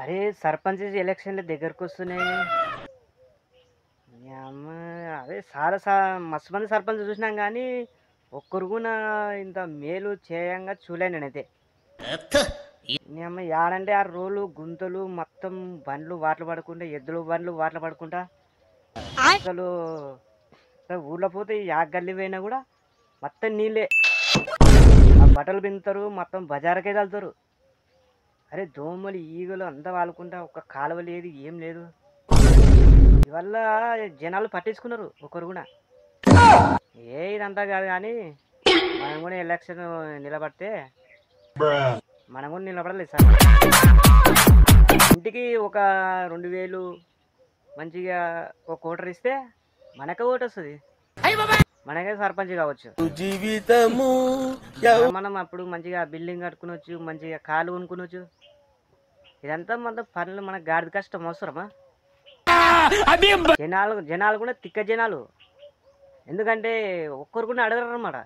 అరే సర్పంచ్ ఎలక్షన్లు దగ్గరకు వస్తున్నాయి. ఈ అమ్మ అదే మస్తు మంది సర్పంచ్ చూసినాం కానీ ఒక్కరు కూడా ఇంత మేలు చేయంగా చూడలే నేనైతే. నీ అమ్మ యాడంటే ఆ రోడ్లు గుంతలు మొత్తం బండ్లు వాటలు పడకుండా ఎద్దులు బండ్లు వాటలు పడకుండా అసలు ఊర్లో పోతే యా గల్లి పోయినా కూడా మొత్తం నీళ్ళే. ఆ బట్టలు పిండుతారు మొత్తం బజార్కే వెళ్తారు. అరే దోమలు ఈగలు అంతా వాలుకుంటా ఒక కాలువ లేదు ఏం లేదు. ఇవల్ల జనాలు పట్టించుకున్నారు ఒకరు కూడా. ఇదంతా కాదు కానీ మనం కూడా ఎలక్షన్ నిలబడితే మనం కూడా నిలబడలేదు సార్. ఇంటికి ఒక 2000 మంచిగా ఒక ఓటర్ ఇస్తే మనకే ఓటు వస్తుంది, మనకే సర్పంచ్ కావచ్చు. మనం అప్పుడు మంచిగా బిల్డింగ్ కట్టుకునొచ్చు, మంచిగా కాలు కొనుక్కొనొచ్చు. ఇదంతా మన పనులు మనకు గాడిద కష్టం అవసరమా? జనాలు కూడా తిక్క జనాలు. ఎందుకంటే ఒక్కరు కూడా అడగరు అన్నమాట.